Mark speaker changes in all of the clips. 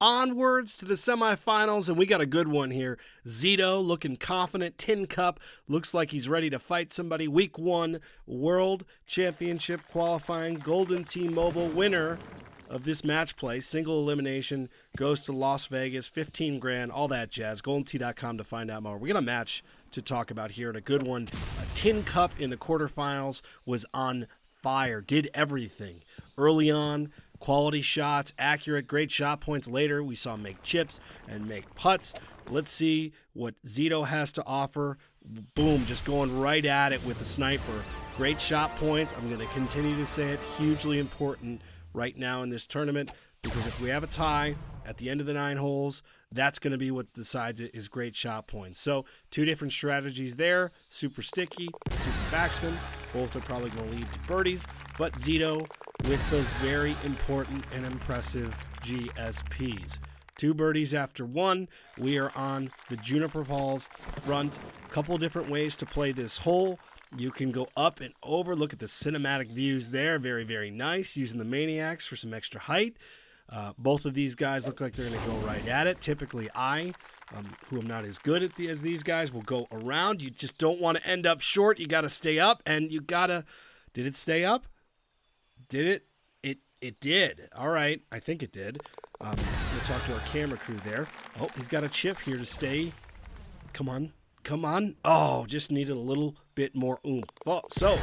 Speaker 1: onwards to the semifinals, and we got a good one here. Zito looking confident. Tin Cup looks like he's ready to fight somebody. Week 1 World Championship qualifying Golden T-Mobile winner of this match play. Single elimination goes to Las Vegas, 15 grand, all that jazz. GoldenT.com to find out more. We got a match to talk about here and a good one. Tin Cup in the quarterfinals was on fire, did everything. Early on, quality shots, accurate, great shot points. Later, we saw him make chips and make putts. Let's see what Zito has to offer. Boom, just going right at it with the sniper. Great shot points. I'm going to continue to say it. Hugely important right now in this tournament, because if we have a tie at the end of the 9 holes, that's going to be what decides it, is great shot points. So 2 different strategies there. Super sticky, super backspin. Both are probably going to lead to birdies, but Zito with those very important and impressive GSPs. 2 birdies after 1. We are on the Juniper Falls front. Couple different ways to play this hole. You can go up and over. Look at the cinematic views there. Very, very nice. Using the Maniacs for some extra height. Both of these guys look like they're going to go right at it. Typically, who am not as good at as these guys, will go around. You just don't want to end up short. You got to stay up, and you got to... Did it stay up? Did it? It did. All right. I think it did. We'll talk to our camera crew there. Oh, he's got a chip here to stay. Come on. Come on. Oh, just needed a little bit more oomph. Oh, so,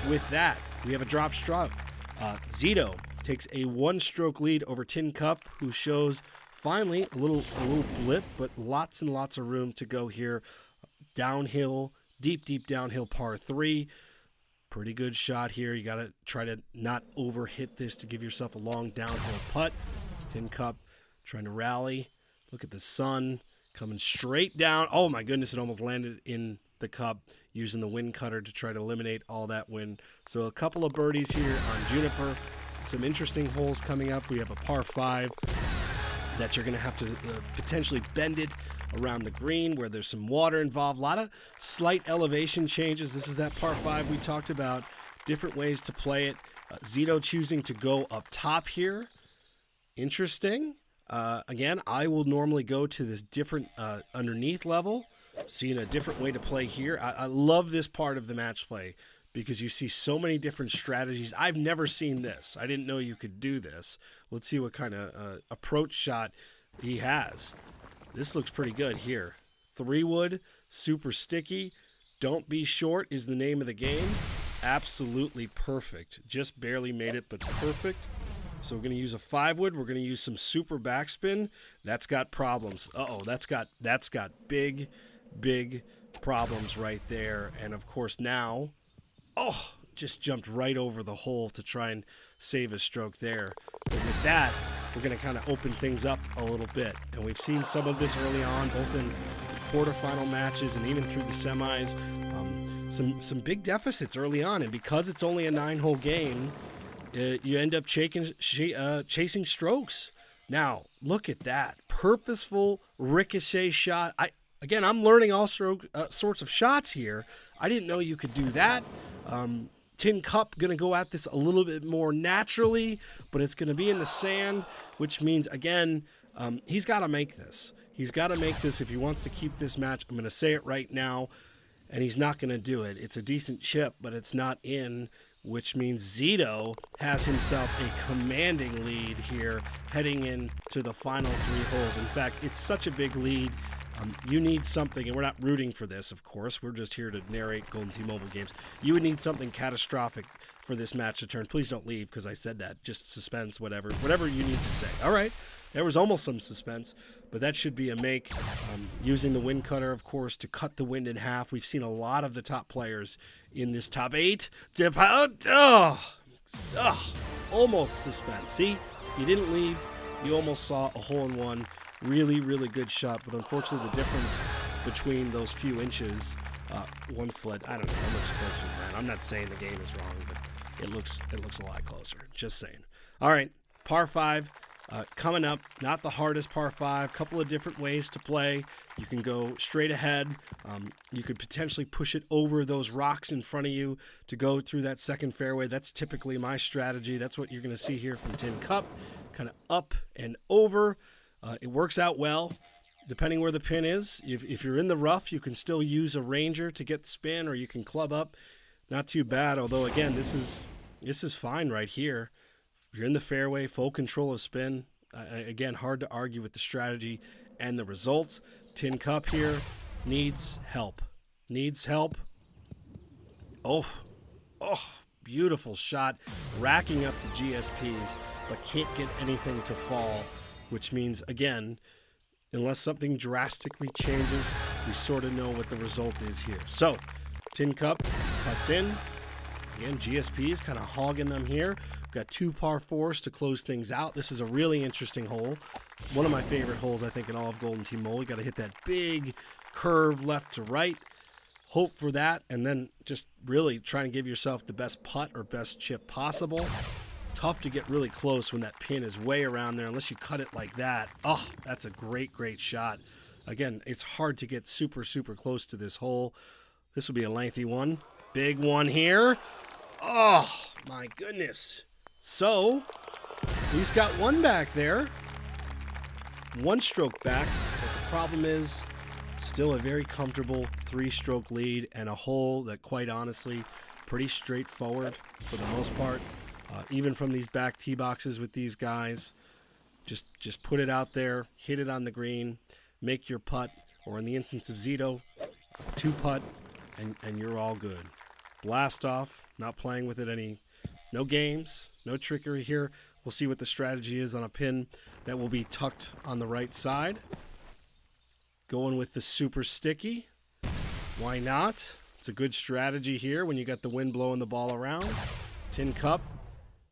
Speaker 1: with that, we have a drop stroke. Zito takes a 1-stroke lead over Tin Cup, who shows finally a little blip, but lots and lots of room to go here. Downhill, deep downhill par 3. Pretty good shot here. You got to try to not overhit this to give yourself a long downhill putt. Tin Cup trying to rally. Look at the sun coming straight down. Oh my goodness, it almost landed in the cup, using the wind cutter to try to eliminate all that wind. So a couple of birdies here on Juniper. Some interesting holes coming up. We have a par 5 that you're going to have to potentially bend it around the green where there's some water involved. A lot of slight elevation changes. This is that par 5 we talked about. Different ways to play it. Zito choosing to go up top here. Interesting. Again, I will normally go to this different underneath level. Seeing a different way to play here. I love this part of the match play because you see so many different strategies. I've never seen this. I didn't know you could do this. Let's see what kind of approach shot he has. This looks pretty good here. 3-wood, super sticky. Don't be short is the name of the game. Absolutely perfect. Just barely made it, but perfect. So we're going to use a 5-wood. We're going to use some super backspin. That's got problems. Uh-oh, that's got big problems right there. And of course now, just jumped right over the hole to try and save a stroke there. But with that, we're going to kind of open things up a little bit. And we've seen some of this early on, both in the quarterfinal matches and even through the semis. Some big deficits early on. And because it's only a 9-hole game, you end up chasing strokes. Now, look at that. Purposeful ricochet shot. I'm learning all sorts of shots here. I didn't know you could do that. Tin Cup going to go at this a little bit more naturally, but it's going to be in the sand, which means, again, he's got to make this. He's got to make this if he wants to keep this match. I'm going to say it right now, and he's not going to do it. It's a decent chip, but it's not in, which means Zito has himself a commanding lead here heading into the final 3 holes. In fact, it's such a big lead. You need something, and we're not rooting for this, of course. We're just here to narrate Golden T-Mobile games. You would need something catastrophic for this match to turn. Please don't leave because I said that. Just suspense, whatever you need to say. All right. There was almost some suspense, but that should be a make. Using the wind cutter, of course, to cut the wind in half. We've seen a lot of the top players in this top 8. Almost suspense. See, you didn't leave. You almost saw a hole-in-one. Really, really good shot, but unfortunately the difference between those few inches, 1 foot, I don't know how much closer than that. I'm not saying the game is wrong, but it looks a lot closer. Just saying. All right, par 5 coming up. Not the hardest par 5. Couple of different ways to play. You can go straight ahead. You could potentially push it over those rocks in front of you to go through that second fairway. That's typically my strategy. That's what you're going to see here from Tin Cup. Kind of up and over. It works out well, depending where the pin is. If you're in the rough, you can still use a ranger to get spin, or you can club up. Not too bad, although, again, this is fine right here. If you're in the fairway, full control of spin. Again, hard to argue with the strategy and the results. Tin Cup here needs help. Needs help. Oh, beautiful shot. Racking up the GSPs, but can't get anything to fall, which means, again, unless something drastically changes, we sort of know what the result is here. So, Tin Cup cuts in. Again, GSP is kind of hogging them here. We've got 2 par 4s to close things out. This is a really interesting hole. One of my favorite holes, I think, in all of Golden Tee Mole. You got to hit that big curve left to right. Hope for that, and then just really trying to give yourself the best putt or best chip possible. Tough to get really close when that pin is way around there, unless you cut it like that. Oh, that's a great, great shot. Again, it's hard to get super, super close to this hole. This will be a lengthy one. Big one here. Oh, my goodness. So, he's got one back there. 1 stroke back, but the problem is still a very comfortable 3-stroke lead and a hole that, quite honestly, pretty straightforward for the most part. Even from these back tee boxes with these guys, just put it out there, hit it on the green, make your putt, or in the instance of Zito, 2 putt, and you're all good. Blast off, not playing with it no games, no trickery here. We'll see what the strategy is on a pin that will be tucked on the right side. Going with the super sticky. Why not? It's a good strategy here when you got the wind blowing the ball around. Tin Cup,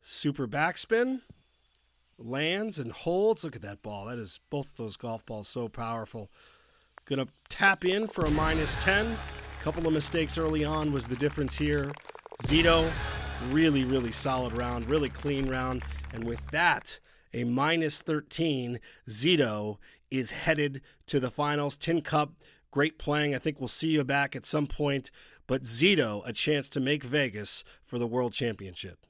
Speaker 1: super backspin. Lands and holds. Look at that ball. That is both of those golf balls so powerful. Gonna tap in for a -10. Couple of mistakes early on was the difference here. Zito, really, really solid round, really clean round. And with that, a -13, Zito is headed to the finals. Tin Cup, great playing. I think we'll see you back at some point. But Zito, a chance to make Vegas for the World Championship.